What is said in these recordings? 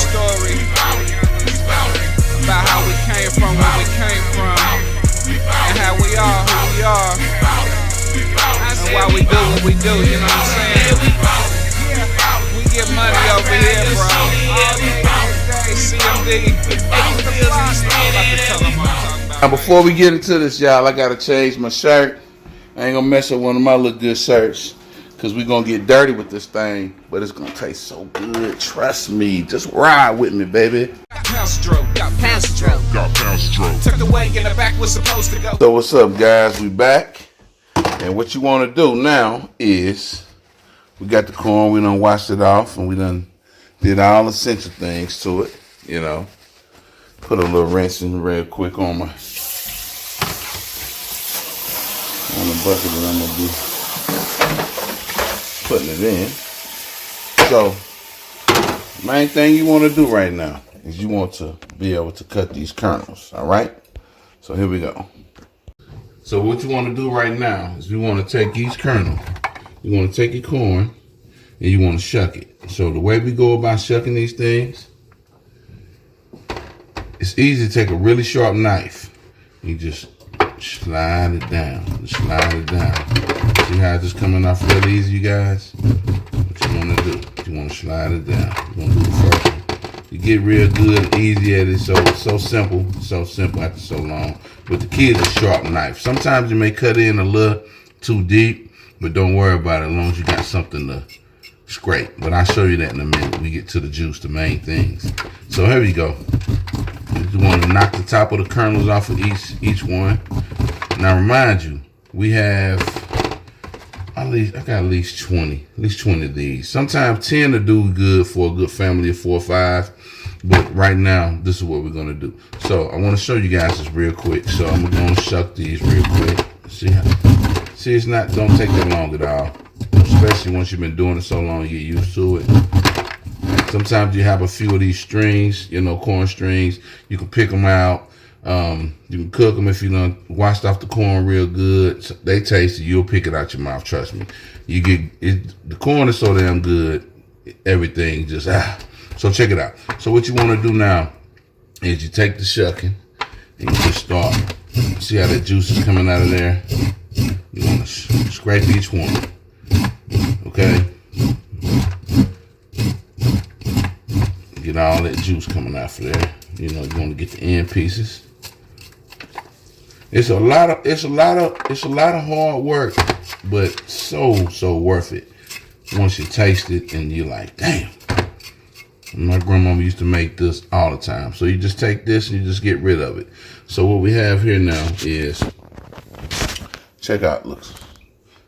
story about how we came from, where we came from, and how we are who we are, and why we do what we do, you know what I'm saying? We get money over here, bro. CMD. Now before we get into this, y'all, I gotta change my shirt. I ain't gonna mess up one of my look good shirts, cause we gonna get dirty with this thing, but it's gonna taste so good. Trust me. Just ride with me, baby. Got pound stroke. Took the way in the back was supposed to go. So what's up, guys? We back, and what you want to do now is we got the corn. We done washed it off, and we done did all essential things to it. You know, put a little rinsing real quick on the bucket that I'm gonna be putting it in. So, main thing you want to do right now is you want to be able to cut these kernels. All right. So here we go. So what you want to do right now is you want to take each kernel. You want to take your corn and you want to shuck it. So the way we go about shucking these things, it's easy to take a really sharp knife. You just slide it down. Slide it down. See how it's just coming off really easy, you guys? What you want to do? You want to slide it down. You want to do the first one. You get real good and easy at it. So simple after so long. But the key is a sharp knife. Sometimes you may cut in a little too deep, but don't worry about it as long as you got something to scrape. But I'll show you that in a minute. We get to the juice, the main things. So here we go. You want to knock the top of the kernels off of each one. Now remind you, we have I got at least 20 of these. Sometimes 10 will do good for a good family of 4 or 5. But right now, this is what we're gonna do. So I want to show you guys this real quick. So I'm gonna shuck these real quick. See it's don't take that long at all. Especially once you've been doing it so long, you get used to it. Sometimes you have a few of these strings, corn strings. You can pick them out. You can cook them if you done washed off the corn real good. So they taste it. You'll pick it out your mouth. Trust me. You get it. The corn is so damn good. Everything just So check it out. So what you want to do now is you take the shucking and you just start. See how that juice is coming out of there? You want to scrape each one. Okay. Get all that juice coming out of there. You want to get the end pieces. It's a lot of hard work, but so worth it. Once you taste it and you're like, damn. My grandmama used to make this all the time. So you just take this and you just get rid of it. So what we have here now is, check out, looks.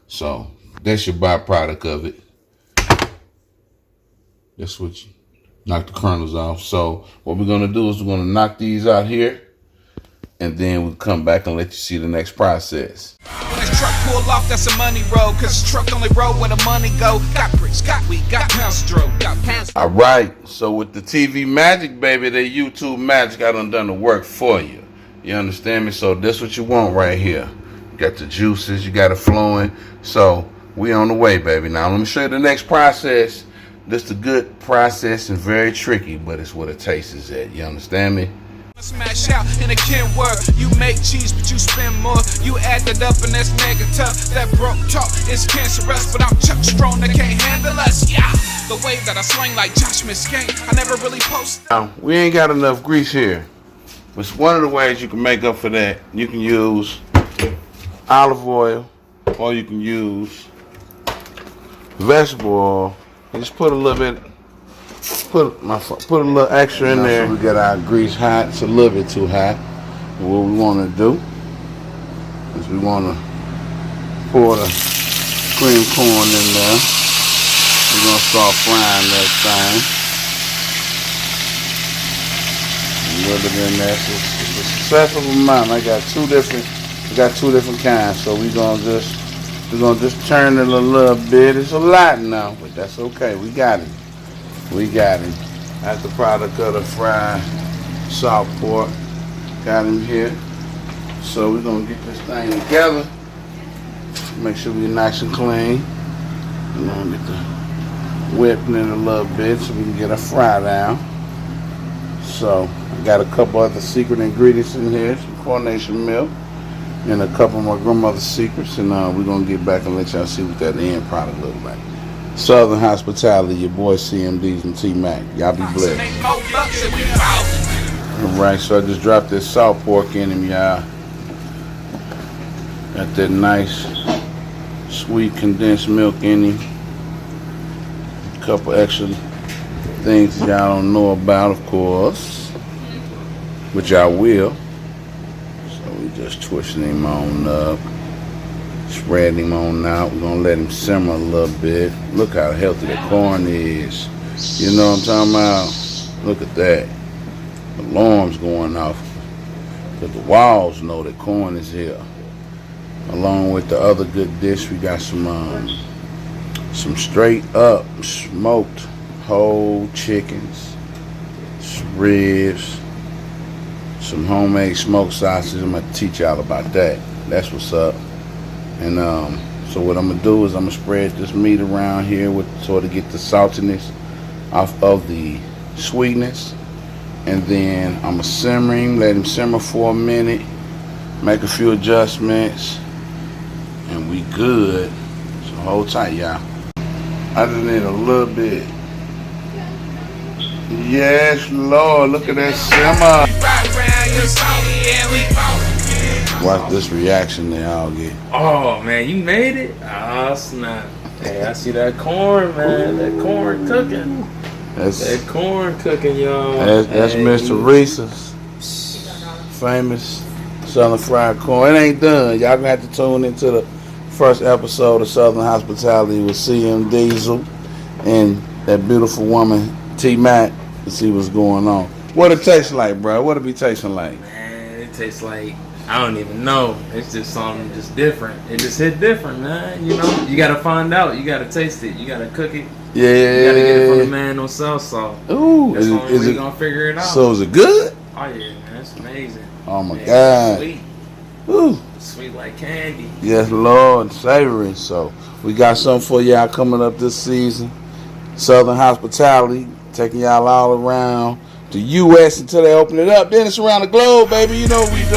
So that's your byproduct of it. That's what you knock the kernels off. So what we're gonna do is we're gonna knock these out here, and then we'll come back and let you see the next process. When this truck pull off, that's a money road, cause the truck only road where the money go. Got bricks, we got pound stroke, got pound. All right, so with the TV magic, baby, the YouTube magic, I done the work for you. You understand me? So this what you want right here. You got the juices, you got it flowing. So we on the way, baby. Now let me show you the next process. This is a good process and very tricky, but it's what it tastes at. You understand me? Smash out in a kin word. You make cheese, but you spend more. You add that up, and that's mega tough. That broke talk is cancerous, but I'm Chuck Strong that can't handle us. Yeah, the way that I swing like Josh Miskane, I never really post. Now, we ain't got enough grease here. But one of the ways you can make up for that, you can use olive oil, or you can use vegetable oil. Just put a little bit. Put a little extra in there. So we got our grease hot. It's a little bit too hot. And what we want to do is we want to pour the cream corn in there. We're gonna start frying that thing. A little bit in there. So it's a successful amount. I got two different kinds. So we're gonna just turn it a little bit. It's a lot now, but that's okay. We got it. That's the product of the fried salt pork. Got him here. So we're gonna get this thing together. Make sure we're nice and clean. We're gonna get the whipping it a little bit so we can get a fry down. So I got a couple other secret ingredients in here, some coronation milk, and a couple of my grandmother's secrets, and we're gonna get back and let y'all see what that end product look like. Southern Hospitality, your boy CMDs and T Mac. Y'all be blessed. Alright, so I just dropped this salt pork in him, y'all. Got that nice sweet condensed milk in him. A couple extra things y'all don't know about, of course, which y'all will. So we just twisting him on up, spreading him on out. We're gonna let him simmer a little bit. Look how healthy the corn is. You know what I'm talking about? Look at that. The alarm's going off because the walls know that corn is here. Along with the other good dish, we got some straight up smoked whole chickens, some ribs, some homemade smoked sausage. I'm gonna teach y'all about that. That's what's up. And so what I'm gonna do is I'm gonna spread this meat around here with sort of get the saltiness off of the sweetness, and then I'm gonna simmer him, let him simmer for a minute, make a few adjustments, and we good. So hold tight, y'all. I just need a little bit. Yes, Lord, look at that simmer. Watch this reaction they all get. Oh man, you made it? Oh snap. Hey, I see that corn, man. That corn cooking. That corn cooking, y'all. That's hey. Miss Theresa's famous Southern fried corn. It ain't done. Y'all gonna have to tune into the first episode of Southern Hospitality with CM Diesel and that beautiful woman T Mac to see what's going on. What it tastes like, bro? What it be tasting like? Man, it tastes like, I don't even know. It's just something just different. It just hit different, man. You know, you gotta find out. You gotta taste it. You gotta cook it. Yeah. You gotta get it from the man on South South. Ooh, that's the only way you gonna figure it out. So is it good? Oh yeah, man, it's amazing. Oh my man, God. Sweet. Ooh. Sweet like candy. Yes, Lord, savory. So we got something for y'all coming up this season. Southern Hospitality, taking y'all all around the U.S. until they open it up. Then it's around the globe, baby. You know what we do.